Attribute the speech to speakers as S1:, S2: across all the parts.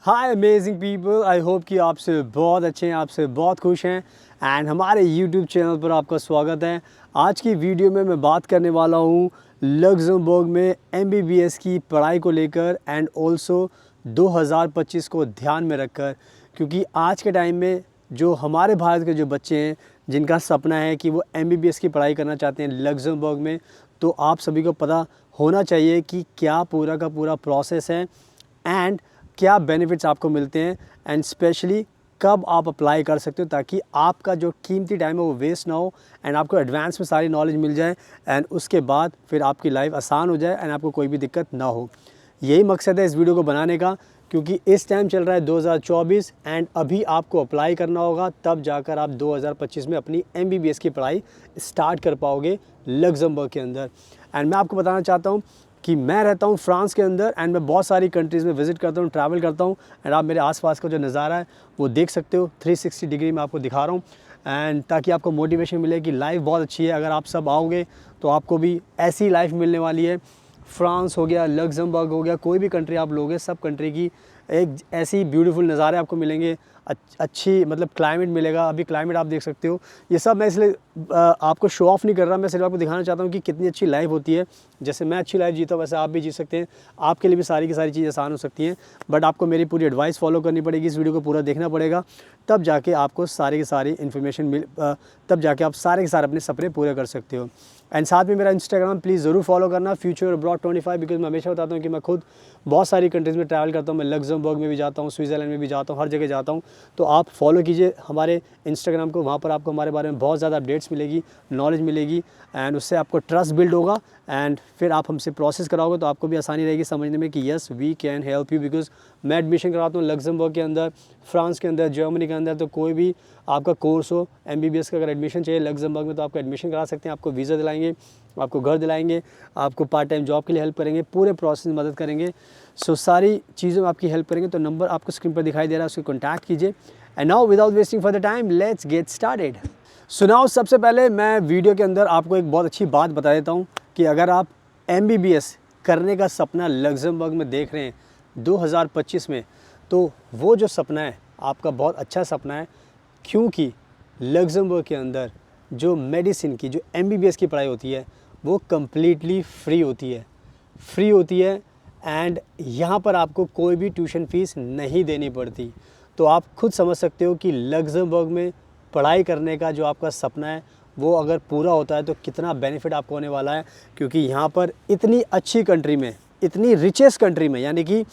S1: Hi amazing people, I hope कि आपसे बहुत अच्छे हैं, आपसे बहुत खुश हैं एंड हमारे यूट्यूब चैनल पर आपका स्वागत है। आज की वीडियो में मैं बात करने वाला हूँ लग्जमबर्ग में एमबीबीएस की पढ़ाई को लेकर एंड ऑल्सो 2025 को ध्यान में रखकर, क्योंकि आज के टाइम में जो हमारे भारत के जो बच्चे हैं जिनका सपना है कि वो एमबीबीएस की पढ़ाई करना चाहते हैं लग्जमबर्ग में, तो आप सभी को पता होना चाहिए कि क्या पूरा का पूरा प्रोसेस है एंड क्या बेनिफिट्स आपको मिलते हैं एंड स्पेशली कब आप अप्लाई कर सकते हो, ताकि आपका जो कीमती टाइम है वो वेस्ट ना हो एंड आपको एडवांस में सारी नॉलेज मिल जाए एंड उसके बाद फिर आपकी लाइफ आसान हो जाए एंड आपको कोई भी दिक्कत ना हो। यही मकसद है इस वीडियो को बनाने का, क्योंकि इस टाइम चल रहा है 2024 एंड अभी आपको अप्लाई करना होगा, तब जाकर आप 2025 में अपनी एमबीबीएस की पढ़ाई स्टार्ट कर पाओगे लग्जमबर्ग के अंदर। एंड मैं आपको बताना चाहता हूँ कि मैं रहता हूँ फ्रांस के अंदर एंड मैं बहुत सारी कंट्रीज़ में विज़िट करता हूँ, ट्रैवल करता हूँ एंड आप मेरे आसपास का जो नज़ारा है वो देख सकते हो। 360 डिग्री में आपको दिखा रहा हूँ एंड ताकि आपको मोटिवेशन मिले कि लाइफ बहुत अच्छी है। अगर आप सब आओगे तो आपको भी ऐसी लाइफ मिलने वाली है। फ्रांस हो गया, लग्जमबर्ग हो गया, कोई भी कंट्री आप लोगे, सब कंट्री की एक ऐसी ब्यूटीफुल नज़ारे आपको मिलेंगे, अच्छी मतलब क्लाइमेट मिलेगा। अभी क्लाइमेट आप देख सकते हो। ये सब मैं इसलिए आपको शो ऑफ नहीं कर रहा, मैं सिर्फ आपको दिखाना चाहता हूँ कि कितनी अच्छी लाइफ होती है। जैसे मैं अच्छी लाइफ जीता हूँ वैसे आप भी जी सकते हैं। आपके लिए भी सारी की सारी चीज़ आसान हो सकती हैं, बट आपको मेरी पूरी एडवाइस फॉलो करनी पड़ेगी। इस वीडियो को पूरा देखना पड़ेगा, तब जाके आपको सारी की सारी इन्फॉर्मेशन तब जाके आप सारे के सारे अपने सपने पूरे कर सकते हो। एंड साथ में मेरा इंस्टाग्राम प्लीज़ ज़रूर फॉलो करना, फ्यूचर अब्रॉड 25, बिकॉज मैं हमेशा बताता हूँ कि मैं खुद बहुत सारी कंट्रीज़ में ट्रैवल करता हूँ। मैं लग्जमबर्ग में भी जाता हूँ, स्विट्ज़रलैंड में भी जाता हूँ, हर जगह जाता हूँ। तो आप फॉलो कीजिए हमारे इंस्टाग्राम को, वहाँ पर आपको हमारे बारे में बहुत ज़्यादा अपडेट्स मिलेगी, नॉलेज मिलेगी एंड उससे आपको ट्रस्ट बिल्ड होगा एंड फिर आप हमसे प्रोसेस कराओगे तो आपको भी आसानी रहेगी समझने में कि yes we can help you. Because मैं एडमिशन कराता हूँ लग्जमबर्ग के अंदर, फ्रांस के अंदर, जर्मनी के अंदर। तो कोई भी आपका कोर्स हो एमबीबीएस का, अगर एडमिशन चाहिए लग्जमबर्ग में तो आपको एडमिशन करा सकते हैं। आपको वीज़ा दिलाएंगे, आपको घर दिलाएंगे, आपको पार्ट टाइम जॉब के लिए हेल्प करेंगे, पूरे प्रोसेस में मदद करेंगे। सो सारी चीज़ों में आपकी हेल्प करेंगे। तो नंबर आपको स्क्रीन पर दिखाई दे रहा है, उसको कॉन्टैक्ट कीजिए। And now without wasting for the time let's get started. So now सबसे पहले मैं वीडियो के अंदर आपको एक बहुत अच्छी बात बता देता हूँ कि अगर आप एमबीबीएस करने का सपना लग्जमबर्ग में देख रहे हैं 2025 में, तो वो जो सपना है आपका बहुत अच्छा सपना है, क्योंकि लग्जमबर्ग के अंदर जो मेडिसिन की जो एमबीबीएस की पढ़ाई होती है वो कम्प्लीटली फ्री होती है एंड यहाँ पर आपको कोई भी ट्यूशन फ़ीस नहीं देनी पड़ती। तो आप खुद समझ सकते हो कि लग्जमबर्ग में पढ़ाई करने का जो आपका सपना है वो अगर पूरा होता है तो कितना बेनिफिट आपको होने वाला है। क्योंकि यहाँ पर इतनी अच्छी कंट्री में, इतनी रिचेस्ट कंट्री में, यानी कि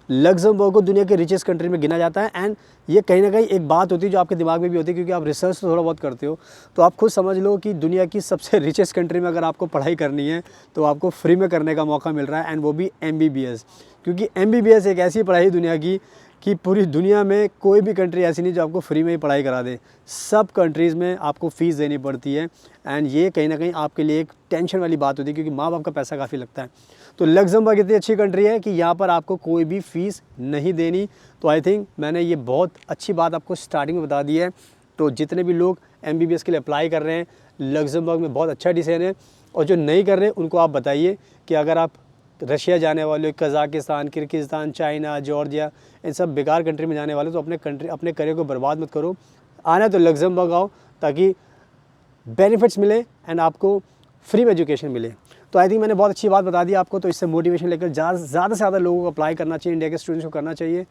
S1: लग्जमबर्ग को दुनिया के रिचेस्ट कंट्री में गिना जाता है। एंड ये कहीं ना कहीं एक बात होती है जो आपके दिमाग में भी होती है, क्योंकि आप रिसर्च तो थोड़ा बहुत करते हो। तो आप खुद समझ लो कि दुनिया की सबसे रिचेस्ट कंट्री में अगर आपको पढ़ाई करनी है तो आपको फ्री में करने का मौका मिल रहा है, एंड वो भी एमबीबीएस। क्योंकि एमबीबीएस एक ऐसी पढ़ाई दुनिया की कि पूरी दुनिया में कोई भी कंट्री ऐसी नहीं जो आपको फ्री में ही पढ़ाई करा दे। सब कंट्रीज़ में आपको फ़ीस देनी पड़ती है एंड ये कहीं ना कहीं आपके लिए एक टेंशन वाली बात होती है, क्योंकि माँ बाप का पैसा काफ़ी लगता है। तो लग्जमबर्ग इतनी अच्छी कंट्री है कि यहाँ पर आपको कोई भी फ़ीस नहीं देनी। तो आई थिंक मैंने ये बहुत अच्छी बात आपको स्टार्टिंग में बता दी है। तो जितने भी लोग एमबीबीएस के लिए अप्लाई कर रहे हैं, लग्जमबर्ग में बहुत अच्छा डिसीजन है। और जो नहीं कर रहे उनको आप बताइए कि अगर आप रशिया जाने वाले, कज़ाकिस्तान, किर्गिस्तान, चाइना, जॉर्जिया, इन सब बेकार कंट्री में जाने वाले, तो अपने करियर को बर्बाद मत करो। आना तो लग्जमबर्ग आओ ताकि बेनिफिट्स मिले एंड आपको फ्री में एजुकेशन मिले। तो आई थिंक मैंने बहुत अच्छी बात बता दी आपको। तो इससे मोटिवेशन लेकर ज़्यादा से ज़्यादा लोगों को अप्लाई करना चाहिए, इंडिया के स्टूडेंट्स को करना चाहिए।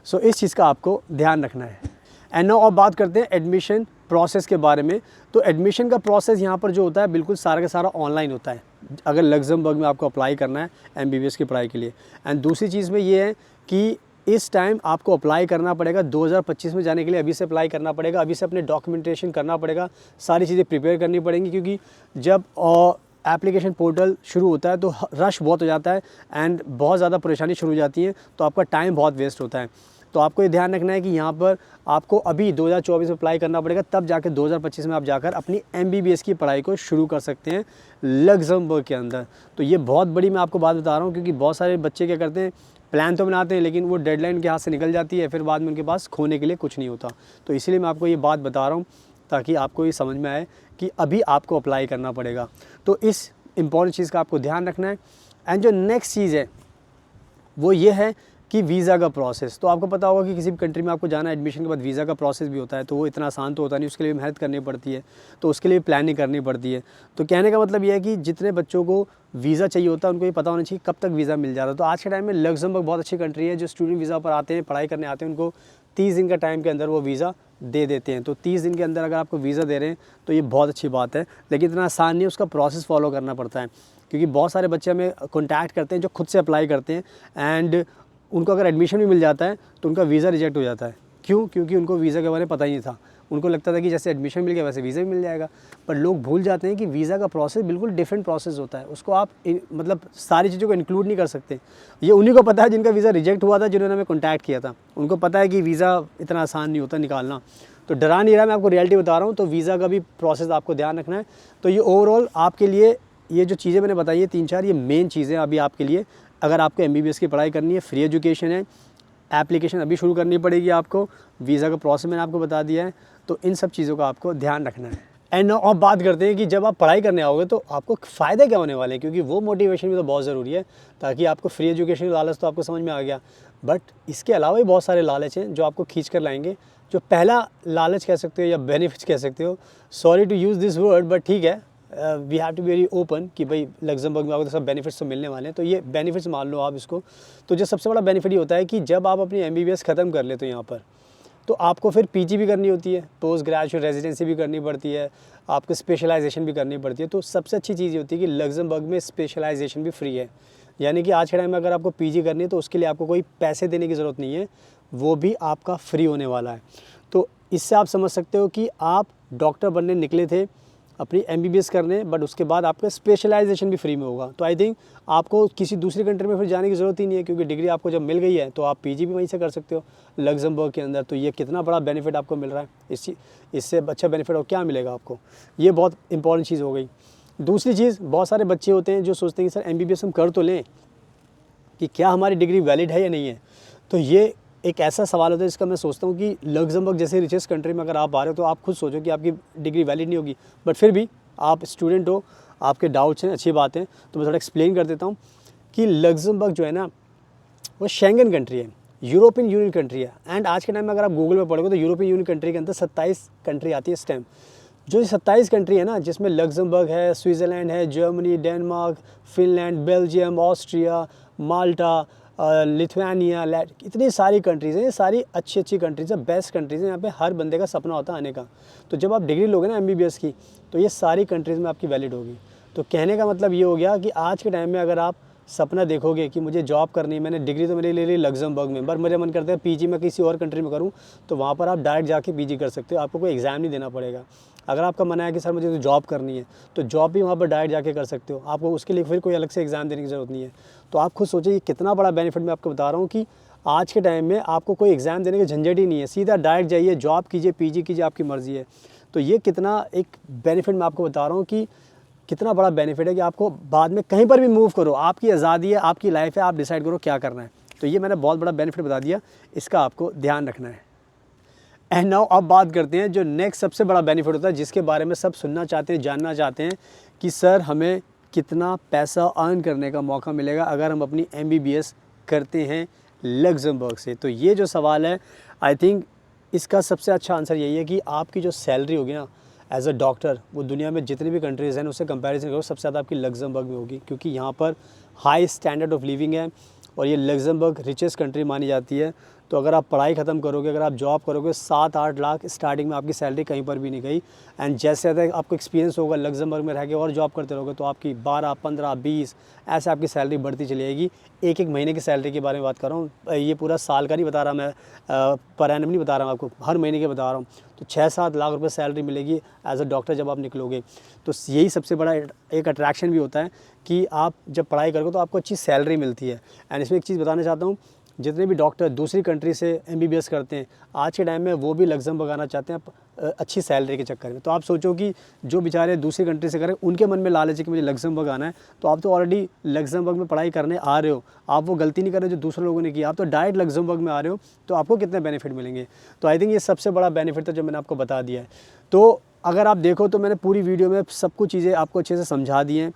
S1: सो इस चीज़ का आपको ध्यान रखना है। एंड नाउ अब बात करते हैं एडमिशन प्रोसेस के बारे में। तो एडमिशन का प्रोसेस यहाँ पर जो होता है बिल्कुल सारा का सारा ऑनलाइन होता है, अगर लग्जमबर्ग में आपको अप्लाई करना है एमबीबीएस की पढ़ाई के लिए। एंड दूसरी चीज़ में ये है कि इस टाइम आपको अप्लाई करना पड़ेगा 2025 में जाने के लिए। अभी से अप्लाई करना पड़ेगा, अभी से अपने डॉक्यूमेंटेशन करना पड़ेगा, सारी चीज़ें प्रिपेयर करनी पड़ेंगी। क्योंकि जब एप्लीकेशन पोर्टल शुरू होता है तो रश बहुत हो जाता है एंड बहुत ज़्यादा परेशानी शुरू हो जाती है, तो आपका टाइम बहुत वेस्ट होता है। तो आपको ये ध्यान रखना है कि यहाँ पर आपको अभी 2024 में अप्लाई करना पड़ेगा, तब जाकर 2025 में आप जाकर अपनी MBBS की पढ़ाई को शुरू कर सकते हैं लग्जमबर्ग के अंदर। तो ये बहुत बड़ी मैं आपको बात बता रहा हूँ, क्योंकि बहुत सारे बच्चे क्या करते हैं, प्लान तो बनाते हैं लेकिन वो डेडलाइन के हाथ से निकल जाती है, फिर बाद में उनके पास खोने के लिए कुछ नहीं होता। तो इसीलिए मैं आपको ये बात बता रहा हूँ ताकि आपको ये समझ में आए कि अभी आपको अप्लाई करना पड़ेगा। तो इस इम्पॉर्टेंट चीज़ का आपको ध्यान रखना है। एंड जो नेक्स्ट चीज़ है वो ये है कि वीज़ा का प्रोसेस। तो आपको पता होगा कि किसी भी कंट्री में आपको जाना है, एडमिशन के बाद वीज़ा का प्रोसेस भी होता है, तो वो इतना आसान तो होता नहीं, उसके लिए मेहनत करनी पड़ती है, तो उसके लिए प्लानिंग करनी पड़ती है। तो कहने का मतलब ये है कि जितने बच्चों को वीज़ा चाहिए होता है उनको ये पता होना चाहिए कब तक वीज़ा मिल जा रहा है। तो आज के टाइम में लग्जमबर्ग बहुत अच्छी कंट्री है, जो स्टूडेंट वीज़ा पर आते हैं, पढ़ाई करने आते हैं, उनको 30 दिन का टाइम के अंदर वो वीज़ा दे देते हैं। तो 30 दिन के अंदर अगर आपको वीज़ा दे रहे हैं तो ये बहुत अच्छी बात है, लेकिन इतना आसान नहीं है, उसका प्रोसेस फॉलो करना पड़ता है। क्योंकि बहुत सारे बच्चे हमें कॉन्टैक्ट करते हैं जो खुद से अप्लाई करते हैं एंड उनको अगर एडमिशन भी मिल जाता है तो उनका वीज़ा रिजेक्ट हो जाता है। क्यों? क्योंकि उनको वीज़ा के बारे में पता ही नहीं था। उनको लगता था कि जैसे एडमिशन मिल गया वैसे वीज़ा भी मिल जाएगा, पर लोग भूल जाते हैं कि वीज़ा का प्रोसेस बिल्कुल डिफरेंट प्रोसेस होता है। उसको आप मतलब सारी चीज़ों को इंक्लूड नहीं कर सकते। ये उन्हीं को पता है जिनका वीज़ा रिजेक्ट हुआ था, जिन्होंने हमें कॉन्टैक्ट किया था, उनको पता है कि वीज़ा इतना आसान नहीं होता निकालना। तो डरा नहीं रहा, मैं आपको रियलिटी बता रहा हूँ। तो वीज़ा का भी प्रोसेस आपको ध्यान रखना है। तो ये ओवरऑल आपके लिए ये जो चीज़ें मैंने बताई है 3-4, ये मेन चीज़ें अभी आपके लिए, अगर आपको MBBS की पढ़ाई करनी है, फ्री एजुकेशन है, एप्लीकेशन अभी शुरू करनी पड़ेगी आपको, वीज़ा का प्रोसेस मैंने आपको बता दिया है, तो इन सब चीज़ों का आपको ध्यान रखना है। एंड अब बात करते हैं कि जब आप पढ़ाई करने आओगे तो आपको फ़ायदे क्या होने वाले हैं, क्योंकि वो मोटिवेशन भी तो बहुत ज़रूरी है, ताकि आपको फ्री एजुकेशन का लालच तो आपको समझ में आ गया, बट इसके अलावा भी बहुत सारे लालच हैं जो आपको खींच कर लाएंगे। जो पहला लालच कह सकते हो या बेनिफिट्स कह सकते हो, sorry to use this word but ठीक है, we have to be very open कि भाई लग्जमबर्ग में आपको तो सब बेनिफिट्स तो मिलने वाले हैं, तो ये बेनिफिट्स मान लो आप इसको। तो जो सबसे बड़ा बेनिफिट ये होता है कि जब आप अपनी MBBS ख़त्म कर ले तो यहाँ पर तो आपको फिर PG भी करनी होती है, पोस्ट ग्रेजुएट रेजिडेंसी भी करनी पड़ती है, आपको स्पेशलाइजेशन भी करनी पड़ती है। तो सबसे अच्छी चीज़ ये होती है कि लग्जमबर्ग में स्पेशलाइजेशन भी फ्री है, यानी कि आज के टाइम में अगर आपको PG करनी है तो उसके लिए आपको कोई पैसे देने की ज़रूरत नहीं है, वो भी आपका फ्री होने वाला है। तो इससे आप समझ सकते हो कि आप डॉक्टर बनने निकले थे अपनी MBBS करने, बट उसके बाद आपका स्पेशलाइजेशन भी फ्री में होगा। तो आई थिंक आपको किसी दूसरी कंट्री में फिर जाने की ज़रूरत ही नहीं है, क्योंकि डिग्री आपको जब मिल गई है तो आप PG भी वहीं से कर सकते हो लग्जमबर्ग के अंदर। तो ये कितना बड़ा बेनिफिट आपको मिल रहा है, इससे अच्छा बेनिफिट और क्या मिलेगा आपको, ये बहुत इंपॉर्टेंट चीज़ हो गई। दूसरी चीज़, बहुत सारे बच्चे होते हैं जो सोचते हैं कि सर MBBS हम कर तो लें, कि क्या हमारी डिग्री वैलिड है या नहीं है। तो ये एक ऐसा सवाल होता है जिसका मैं सोचता हूँ कि लग्जमबर्ग जैसे रिचेस्ट कंट्री में अगर आप आ रहे हो तो आप खुद सोचो कि आपकी डिग्री वैलिड नहीं होगी, बट फिर भी आप स्टूडेंट हो, आपके डाउट्स हैं, अच्छी बात है। तो मैं थोड़ा एक्सप्लेन कर देता हूँ कि लग्जमबर्ग जो है ना वो शेंगन कंट्री है, यूरोपियन यूनियन कंट्री है। एंड आज के टाइम में अगर आप गूगल में पढ़ोगे तो यूरोपियन यूनियन कंट्री के अंदर 27 कंट्री आती है इस टाइम। जो 27 कंट्री है ना, जिसमें लग्जमबर्ग है, स्विट्ज़रलैंड है, Germany, Denmark, Finland, Belgium, Austria, Malta, Lithuania, इतनी सारी कंट्रीज़ हैं। ये सारी अच्छी अच्छी कंट्रीज़ हैं, बेस्ट कंट्रीज़ हैं। यहाँ पे हर बंदे का सपना होता है आने का। तो जब आप डिग्री लोगे ना MBBS की, तो ये सारी कंट्रीज़ में आपकी वैलिड होगी। तो कहने का मतलब ये हो गया कि आज के टाइम में अगर आप सपना देखोगे कि मुझे जॉब करनी है, मैंने डिग्री तो मेरे ले ली लग्जमबर्ग में, पर मेरा मन करता है PG में किसी और कंट्री में करूँ, तो वहाँ पर आप डायरेक्ट जाके PG कर सकते हो, आपको कोई एग्ज़ाम नहीं देना पड़ेगा। अगर आपका मन है कि सर मुझे तो जॉब करनी है, तो जॉब भी वहाँ पर डायरेक्ट जाके कर सकते हो, आपको उसके लिए फिर कोई अलग से एग्ज़ाम देने की ज़रूरत नहीं है। तो आप खुद सोचिए कितना बड़ा बेनिफिट मैं आपको बता रहा हूँ कि आज के टाइम में आपको कोई एग्ज़ाम देने की झंझट ही नहीं है, सीधा डायरेक्ट जाइए, जॉब कीजिए, PG कीजिए, आपकी मर्ज़ी है। तो ये कितना एक बेनिफिट मैं आपको बता रहा हूँ कि कितना बड़ा बेनिफिट है कि आपको बाद में कहीं पर भी मूव करो, आपकी आज़ादी है, आपकी लाइफ है, आप डिसाइड करो क्या करना है। तो ये मैंने बहुत बड़ा बेनिफिट बता दिया, इसका आपको ध्यान रखना है। एंड नाउ अब बात करते हैं जो नेक्स्ट सबसे बड़ा बेनिफिट होता है, जिसके बारे में सब सुनना चाहते हैं, जानना चाहते हैं कि सर हमें कितना पैसा अर्न करने का मौका मिलेगा अगर हम अपनी MBBS करते हैं लग्जमबर्ग से। तो ये जो सवाल है, आई थिंक इसका सबसे अच्छा आंसर यही है कि आपकी जो सैलरी होगी ना एज अ डॉक्टर, वो दुनिया में जितनी भी कंट्रीज़ हैं उससे कंपैरिजन करो, सबसे ज़्यादा आपकी लग्जमबर्ग में होगी, क्योंकि यहाँ पर हाई स्टैंडर्ड ऑफ लिविंग है और ये लग्जमबर्ग रिचेस्ट कंट्री मानी जाती है। तो अगर आप पढ़ाई ख़त्म करोगे, अगर आप जॉब करोगे, 7-8 लाख स्टार्टिंग में आपकी सैलरी कहीं पर भी नहीं गई। एंड जैसे जैसे आपको एक्सपीरियंस होगा, लग्जमबर्ग में रह के और जॉब करते रहोगे तो आपकी 12, 15, 20 ऐसे आपकी सैलरी बढ़ती चली जाएगी। एक एक महीने की सैलरी के बारे में बात कर रहा हूँ, ये पूरा साल का नहीं बता रहा मैं, पर एनम नहीं बता रहा हूँ आपको, हर महीने के बता रहा हूँ। तो 6-7 लाख रुपए सैलरी मिलेगी एज अ डॉक्टर जब आप निकलोगे। तो यही सबसे बड़ा एक अट्रैक्शन भी होता है कि आप जब पढ़ाई करोगे तो आपको अच्छी सैलरी मिलती है। एंड इसमें एक चीज़ बताना चाहता हूँ, जितने भी डॉक्टर दूसरी कंट्री से MBBS करते हैं, आज के टाइम में वो भी लग्जमबर्ग आना चाहते हैं अच्छी सैलरी के चक्कर में। तो आप सोचो कि जो बेचारे दूसरी कंट्री से करें, उनके मन में लालच है कि मुझे लग्जमबर्ग आना है, तो आप तो ऑलरेडी लग्जमबर्ग में पढ़ाई करने आ रहे हो, आप वो गलती नहीं कर रहे जो दूसरे लोगों ने की, आप तो डायरेक्ट लग्जमबर्ग में आ रहे हो, तो आपको कितने बेनिफिट मिलेंगे। तो आई थिंक ये सबसे बड़ा बेनिफिट था जो मैंने आपको बता दिया है। तो अगर आप देखो तो मैंने पूरी वीडियो में सब कुछ चीज़ें आपको अच्छे से समझा दी हैं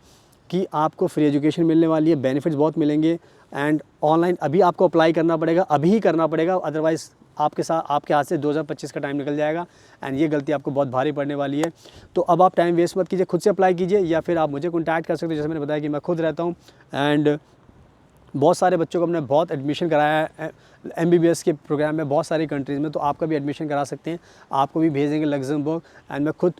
S1: कि आपको फ्री एजुकेशन मिलने वाली है, बेनिफिट्स बहुत मिलेंगे। एंड ऑनलाइन अभी आपको अप्लाई करना पड़ेगा, अभी ही करना पड़ेगा, अदरवाइज़ आपके हाथ से 2025 का टाइम निकल जाएगा। एंड ये गलती आपको बहुत भारी पड़ने वाली है। तो अब आप टाइम वेस्ट मत कीजिए, खुद से अप्लाई कीजिए, या फिर आप मुझे कॉन्टैक्ट कर सकते हो। जैसे मैंने बताया कि मैं खुद रहता हूँ एंड बहुत सारे बच्चों को हमने बहुत एडमिशन कराया है MBBS के प्रोग्राम में बहुत सारी कंट्रीज़ में। तो आपका भी एडमिशन करा सकते हैं, आपको भी भेजेंगे लग्जमबर्ग। एंड मैं खुद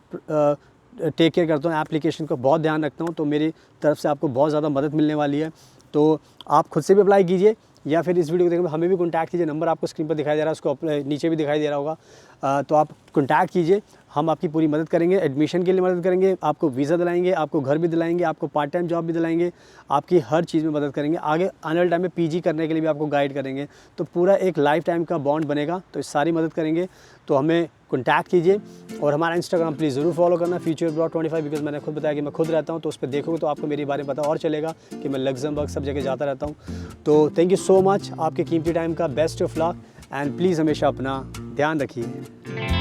S1: टेक केयर करता हूँ, एप्लीकेशन को बहुत ध्यान रखता हूँ, तो मेरी तरफ से आपको बहुत ज़्यादा मदद मिलने वाली है। तो आप खुद से भी अप्लाई कीजिए, या फिर इस वीडियो को देखकर हमें भी कॉन्टैक्ट कीजिए। नंबर आपको स्क्रीन पर दिखाई दे रहा है, उसको नीचे भी दिखाई दे रहा होगा, तो आप कॉन्टैक्ट कीजिए, हम आपकी पूरी मदद करेंगे, एडमिशन के लिए मदद करेंगे, आपको वीज़ा दिलाएंगे, आपको घर भी दिलाएंगे, आपको पार्ट टाइम जॉब भी दिलाएंगे, आपकी हर चीज़ में मदद करेंगे। आगे आने वाले टाइम में PG करने के लिए भी आपको गाइड करेंगे। तो पूरा एक लाइफ टाइम का बॉन्ड बनेगा, तो इस सारी मदद करेंगे। तो हमें कॉन्टैक्ट कीजिए, और हमारा इंस्टाग्राम प्लीज़ ज़रूर फॉलो करना, futureabroad25, बिकॉज मैंने खुद बताया कि मैं खुद रहता हूँ, तो उस पर देखोगे तो आपको मेरे बारे में पता और चलेगा कि मैं लग्जमबर्ग सब जगह जाता रहता हूँ। तो थैंक यू सो मच, आपके कीमती टाइम का best of luck, and please हमेशा अपना ध्यान रखिए।